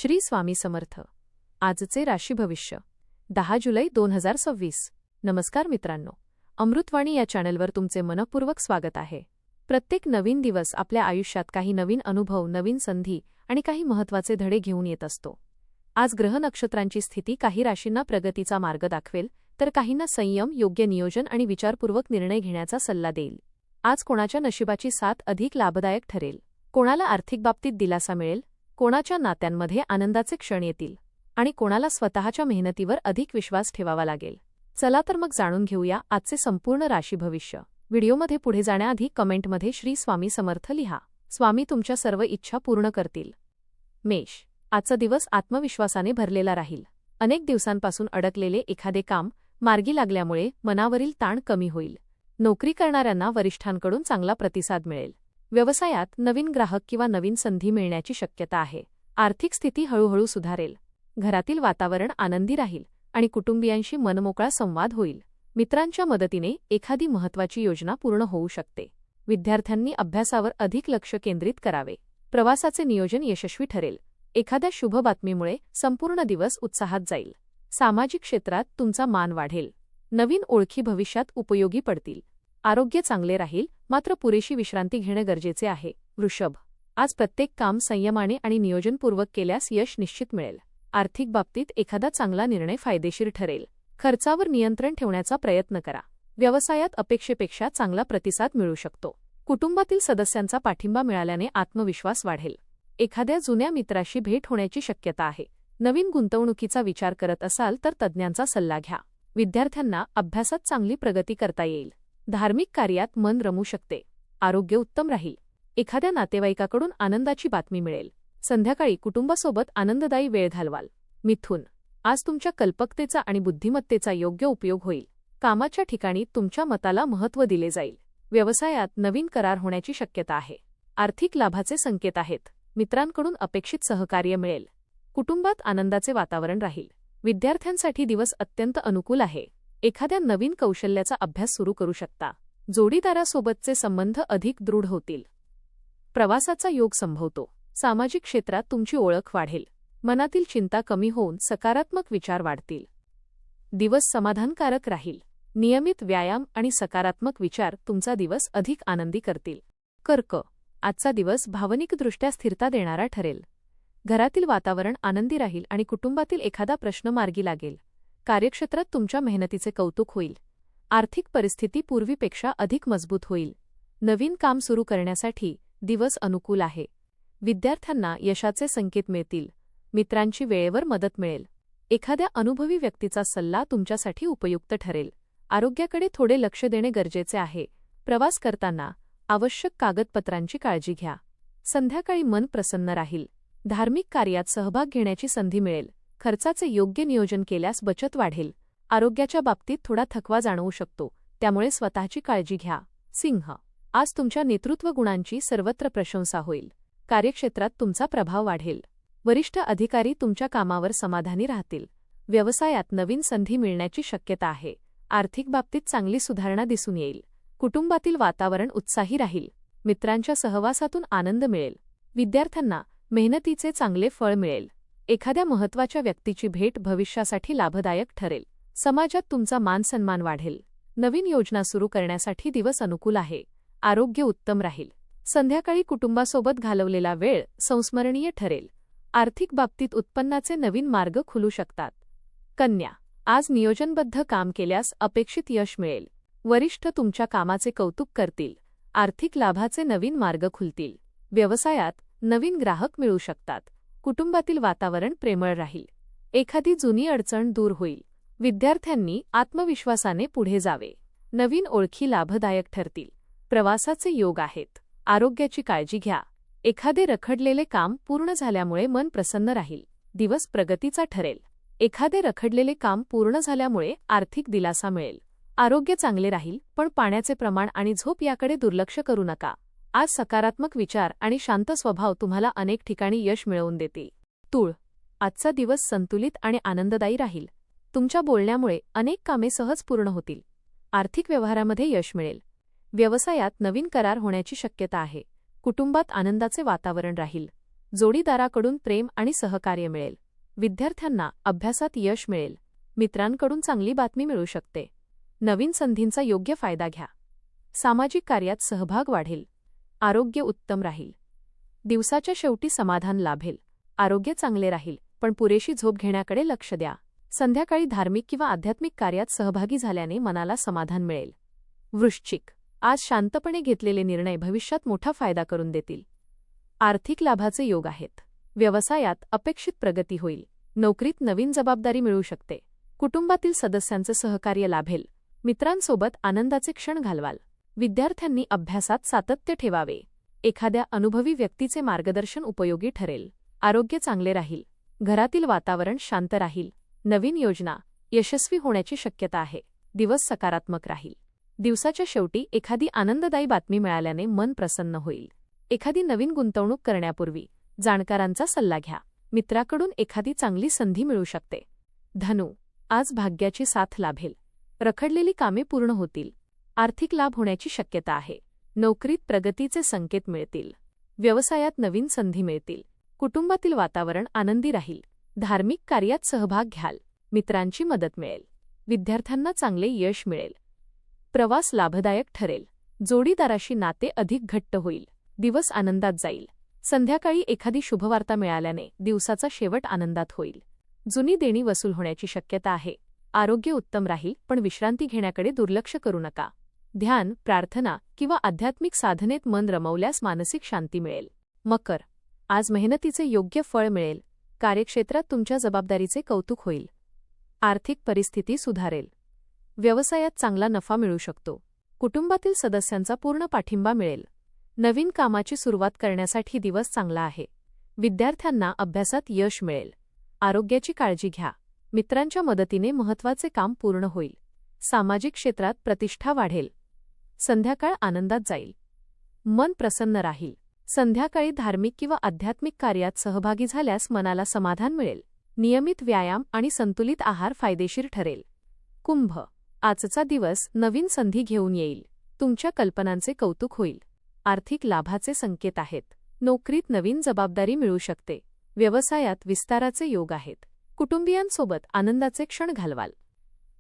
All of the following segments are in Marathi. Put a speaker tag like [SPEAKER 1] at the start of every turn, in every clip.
[SPEAKER 1] श्री स्वामी समर्थ. आजचे राशी भविष्य 10 जुलै 2026. नमस्कार मित्रांनो, अमृतवाणी या चॅनलवर तुमचे मनपूर्वक स्वागत आहे. प्रत्येक नवीन दिवस आपल्या आयुष्यात काही नवीन अनुभव, नवीन संधी आणि काही महत्त्वाचे धडे घेऊन येत असतो. आज ग्रह नक्षत्रांची स्थिती काही राशींना प्रगतीचा मार्ग दाखवेल, तर काहींना संयम, योग्य नियोजन आणि विचारपूर्वक निर्णय घेण्याचा सल्ला देईल. आज कोणाच्या नशिबाची साथ अधिक लाभदायक ठरेल, कोणाला आर्थिक बाबतीत दिलासा मिळेल, कोणाच्या नात्यांमध्ये आनंदाचे क्षण येतील आणि कोणाला स्वतःच्या मेहनतीवर अधिक विश्वास ठेवावा लागेल. चला तर मग जाणून घेऊया आजचे संपूर्ण राशी भविष्य. व्हिडिओमध्ये पुढे जाण्याआधी कमेंटमध्ये श्री स्वामी समर्थ लिहा. स्वामी तुमच्या सर्व इच्छा पूर्ण करतील. मेष. आजचा दिवस आत्मविश्वासाने भरलेला राहील. अनेक दिवसांपासून अडकलेले एखादे काम मार्गी लागल्यामुळे मनावरील ताण कमी होईल. नोकरी करणाऱ्यांना वरिष्ठांकडून चांगला प्रतिसाद मिळेल. व्यवसायात नवीन ग्राहक किंवा नवीन संधी मिळण्याची शक्यता आहे. आर्थिक स्थिती हळूहळू सुधारेल. घरातील वातावरण आनंदी राहील आणि कुटुंबियांशी मनमोकळा संवाद होईल. मित्रांच्या मदतीने एखादी महत्त्वाची योजना पूर्ण होऊ शकते. विद्यार्थ्यांनी अभ्यासावर अधिक लक्ष केंद्रित करावे. प्रवासाचे नियोजन यशस्वी ठरेल. एखाद्या शुभ बातमीमुळे संपूर्ण दिवस उत्साहात जाईल. सामाजिक क्षेत्रात तुमचा मान वाढेल. नवीन ओळखी भविष्यात उपयोगी पडतील. आरोग्य चांगले राहील, मात्र पुरेशी विश्रांती घेणे गरजेचे आहे. वृषभ. आज प्रत्येक काम संयमाने आणि नियोजनपूर्वक केल्यास यश निश्चित मिळेल. आर्थिक बाबतीत एखादा चांगला निर्णय फायदेशीर ठरेल. खर्चावर नियंत्रण ठेवण्याचा प्रयत्न करा. व्यवसायात अपेक्षेपेक्षा चांगला प्रतिसाद मिळू शकतो. कुटुंबातील सदस्यांचा पाठिंबा मिळाल्याने आत्मविश्वास वाढेल. एखाद्या जुन्या मित्राशी भेट होण्याची शक्यता आहे. नवीन गुंतवणुकीचा विचार करत असाल तर तज्ज्ञांचा सल्ला घ्या. विद्यार्थ्यांना अभ्यासात चांगली प्रगती करता येईल. धार्मिक कार्यात मन रमू शकते. आरोग्य उत्तम राहील. एखाद्या नातेवाईकाकडून आनंदाची बातमी मिळेल. संध्याकाळी कुटुंबासोबत आनंददायी वेळ घालवाल. मिथुन. आज तुमच्या कल्पकतेचा आणि बुद्धिमत्तेचा योग्य उपयोग होईल. कामाच्या ठिकाणी तुमच्या मताला महत्त्व दिले जाईल. व्यवसायात नवीन करार होण्याची शक्यता आहे. आर्थिक लाभाचे संकेत आहेत. मित्रांकडून अपेक्षित सहकार्य मिळेल. कुटुंबात आनंदाचे वातावरण राहील. विद्यार्थ्यांसाठी दिवस अत्यंत अनुकूल आहे. एखाद्या नवीन कौशल्याचा अभ्यास सुरू करू शकता. जोडीदारासोबतचे संबंध अधिक दृढ होतील. प्रवासाचा योग संभवतो. सामाजिक क्षेत्रात तुमची ओळख वाढेल. मनातील चिंता कमी होऊन सकारात्मक विचार वाढतील. दिवस समाधानकारक राहील. नियमित व्यायाम आणि सकारात्मक विचार तुमचा दिवस अधिक आनंदी करतील. कर्क. आजचा दिवस भावनिकदृष्ट्या स्थिरता देणारा ठरेल. घरातील वातावरण आनंदी राहील आणि कुटुंबातील एखादा प्रश्न मार्गी लागेल. कार्यक्षेत्रात तुमच्या मेहनतीचे कौतुक होईल. आर्थिक परिस्थिती पूर्वीपेक्षा अधिक मजबूत होईल. नवीन काम सुरू करण्यासाठी दिवस अनुकूल आहे. विद्यार्थ्यांना यशाचे संकेत मिळतील. मित्रांची वेळेवर मदत मिळेल. एखाद्या अनुभवी व्यक्तीचा सल्ला तुमच्यासाठी उपयुक्त ठरेल. आरोग्याकडे थोडे लक्ष देणे गरजेचे आहे. प्रवास करताना आवश्यक कागदपत्रांची काळजी घ्या. संध्याकाळी मन प्रसन्न राहील. धार्मिक कार्यात सहभाग घेण्याची संधी मिळेल. खर्चाचे योग्य नियोजन केल्यास बचत वाढेल. आरोग्याच्या बाबतीत थोडा थकवा जाणवू शकतो, त्यामुळे स्वतःची काळजी घ्या. सिंह. आज तुमच्या नेतृत्व गुणांची सर्वत्र प्रशंसा होईल. कार्यक्षेत्रात तुमचा प्रभाव वाढेल. वरिष्ठ अधिकारी तुमच्या कामावर समाधानी राहतील. व्यवसायात नवीन संधी मिळण्याची शक्यता आहे. आर्थिक बाबतीत चांगली सुधारणा दिसून येईल. कुटुंबातील वातावरण उत्साही राहील. मित्रांच्या सहवासातून आनंद मिळेल. विद्यार्थ्यांना मेहनतीचे चांगले फळ मिळेल. एखाद्या महत्त्वाच्या व्यक्तीची भेट भविष्यासाठी लाभदायक ठरेल. समाजात तुमचा मानसन्मान वाढेल. नवीन योजना सुरू करण्यासाठी दिवस अनुकूल आहे. आरोग्य उत्तम राहील. संध्याकाळी कुटुंबासोबत घालवलेला वेळ संस्मरणीय ठरेल. आर्थिक बाबतीत उत्पन्नाचे नवीन मार्ग खुलू शकतात. कन्या. आज नियोजनबद्ध काम केल्यास अपेक्षित यश मिळेल. वरिष्ठ तुमच्या कामाचे कौतुक करतील. आर्थिक लाभाचे नवीन मार्ग खुलतील. व्यवसायात नवीन ग्राहक मिळू शकतात. कुटुंबातील वातावरण प्रेमळ राहील. एखादी जुनी अडचण दूर होईल. विद्यार्थ्यांनी आत्मविश्वासाने पुढे जावे. नवीन ओळखी लाभदायक ठरतील. प्रवासाचे योग आहेत. आरोग्याची काळजी घ्या. एखादे रखडलेले काम पूर्ण झाल्यामुळे मन प्रसन्न राहील. दिवस प्रगतीचा ठरेल. एखादे रखडलेले काम पूर्ण झाल्यामुळे आर्थिक दिलासा मिळेल. आरोग्य चांगले राहील, पण पाण्याचे प्रमाण आणि झोप याकडे दुर्लक्ष करू नका. आज सकारात्मक विचार आणि शांत स्वभाव तुम्हाला अनेक ठिकाणी यश मिळवून देते. तूळ. आजचा दिवस संतुलित आणि आनंददायी राहील. तुमच्या बोलण्यामुळे अनेक कामे सहज पूर्ण होतील. आर्थिक व्यवहारामध्ये यश मिळेल. व्यवसायात नवीन करार होण्याची शक्यता आहे. कुटुंबात आनंदाचे वातावरण राहील. जोडीदाराकडून प्रेम आणि सहकार्य मिळेल. विद्यार्थ्यांना अभ्यासात यश मिळेल. मित्रांकडून चांगली बातमी मिळू शकते. नवीन संधींचा योग्य फायदा घ्या. सामाजिक कार्यात सहभाग वाढेल. आरोग्य उत्तम राहील. दिवसाच्या शेवटी समाधान लाभेल. आरोग्य चांगले राहील, पण पुरेशी झोप घेण्याकडे लक्ष द्या. संध्याकाळी धार्मिक किंवा आध्यात्मिक कार्यात सहभागी झाल्याने मनाला समाधान मिळेल. वृश्चिक, आज शांतपणे घेतलेले निर्णय भविष्यात मोठा फायदा करून देतील. आर्थिक लाभाचे योग आहेत. व्यवसायात अपेक्षित प्रगती होईल. नोकरीत नवीन जबाबदारी मिळू शकते. कुटुंबातील सदस्यांचे सहकार्य लाभेल. मित्रांसोबत आनंदाचे क्षण घालवाल. विद्यार्थ्यांनी अभ्यासात सातत्य ठेवावे. एखाद्या अनुभवी व्यक्तीचे मार्गदर्शन उपयोगी ठरेल. आरोग्य चांगले राहील. घरातील वातावरण शांत राहील. नवीन योजना यशस्वी होण्याची शक्यता आहे. दिवस सकारात्मक राहील. दिवसाच्या शेवटी एखादी आनंददायी बातमी मिळाल्याने मन प्रसन्न होईल. एखादी नवीन गुंतवणूक करण्यापूर्वी जाणकारांचा सल्ला घ्या. मित्राकडून एखादी चांगली संधी मिळू शकते. धनु, आज भाग्याची साथ लाभेल. रखडलेली कामे पूर्ण होतील. आर्थिक लाभ होण्याची शक्यता आहे. नोकरीत प्रगतीचे संकेत मिळतील. व्यवसायात नवीन संधी मिळतील. कुटुंबातील वातावरण आनंदी राहील. धार्मिक कार्यात सहभाग घ्याल. मित्रांची मदत मिळेल. विद्यार्थ्यांना चांगले यश मिळेल. प्रवास लाभदायक ठरेल. जोडीदाराशी नाते अधिक घट्ट होईल. दिवस आनंदात जाईल. संध्याकाळी एखादी शुभवार्ता मिळाल्याने दिवसाचा शेवट आनंदात होईल. जुनी देणी वसूल होण्याची शक्यता आहे. आरोग्य उत्तम राहील, पण विश्रांती घेण्याकडे दुर्लक्ष करू नका. ध्यान, प्रार्थना किंवा आध्यात्मिक साधनेत मन रमवल्यास मानसिक शांती मिळेल. मकर, आज मेहनतीचे योग्य फळ मिळेल. कार्यक्षेत्रात तुमच्या जबाबदारीचे कौतुक होईल. आर्थिक परिस्थिती सुधारेल. व्यवसायात चांगला नफा मिळू शकतो. कुटुंबातील सदस्यांचा पूर्ण पाठिंबा मिळेल. नवीन कामाची सुरुवात करण्यासाठी दिवस चांगला आहे. विद्यार्थ्यांना अभ्यासात यश मिळेल. आरोग्याची काळजी घ्या. मित्रांच्या मदतीने महत्त्वाचे काम पूर्ण होईल. सामाजिक क्षेत्रात प्रतिष्ठा वाढेल. संध्याकाळ आनंदात जाईल. मन प्रसन्न राहील. संध्याकाळी धार्मिक किंवा आध्यात्मिक कार्यात सहभागी झाल्यास मनाला समाधान मिळेल. नियमित व्यायाम आणि संतुलित आहार फायदेशीर ठरेल. कुंभ, आजचा दिवस नवीन संधी घेऊन येईल. तुमच्या कल्पनांचे कौतुक होईल. आर्थिक लाभाचे संकेत आहेत. नोकरीत नवीन जबाबदारी मिळू शकते. व्यवसायात विस्ताराचे योग आहेत. कुटुंबियांसोबत आनंदाचे क्षण घालवाल.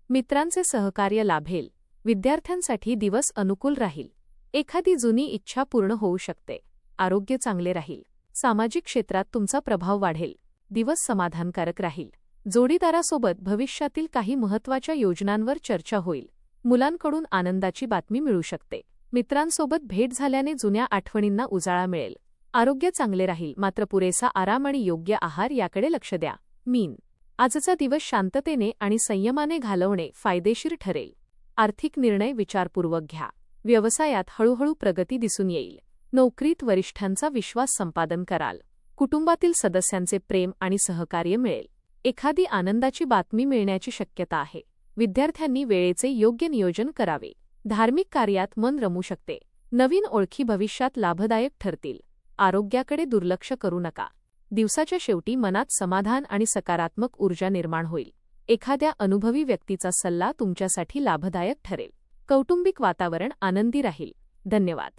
[SPEAKER 1] मित्रांचे सहकार्य लाभेल. विद्यार्थ्यांसाठी दिवस अनुकूल राहील. एखादी जुनी इच्छा पूर्ण होऊ शकते. आरोग्य चांगले राहील. सामाजिक क्षेत्रात तुमचा प्रभाव वाढेल. दिवस समाधानकारक राहील. जोडीदारासोबत भविष्यातील काही महत्त्वाच्या योजनांवर चर्चा होईल. मुलांकडून आनंदाची बातमी मिळू शकते. मित्रांसोबत भेट झाल्याने जुन्या आठवणींना उजाळा मिळेल. आरोग्य चांगले राहील, मात्र पुरेसा आराम आणि योग्य आहार याकडे लक्ष द्या. मीन, आजचा दिवस शांततेने आणि संयमाने घालवणे फायदेशीर ठरेल. आर्थिक निर्णय विचारपूर्वक घ्या. व्यवसायात हळूहळू प्रगती दिसून येईल. नोकरीत वरिष्ठांचा विश्वास संपादन कराल. कुटुंबातील सदस्यांचे प्रेम आणि सहकार्य मिळेल. एखादी आनंदाची बातमी मिळण्याची शक्यता आहे. विद्यार्थ्यांनी वेळेचे योग्य नियोजन करावे. धार्मिक कार्यात मन रमू शकते. नवीन ओळखी भविष्यात लाभदायक ठरतील. आरोग्याकडे दुर्लक्ष करू नका. दिवसाच्या शेवटी मनात समाधान आणि सकारात्मक ऊर्जा निर्माण होईल. एखाद्या अनुभवी व्यक्तीचा सल्ला तुमच्यासाठी लाभदायक ठरेल. कौटुंबिक वातावरण आनंदी राहील. धन्यवाद.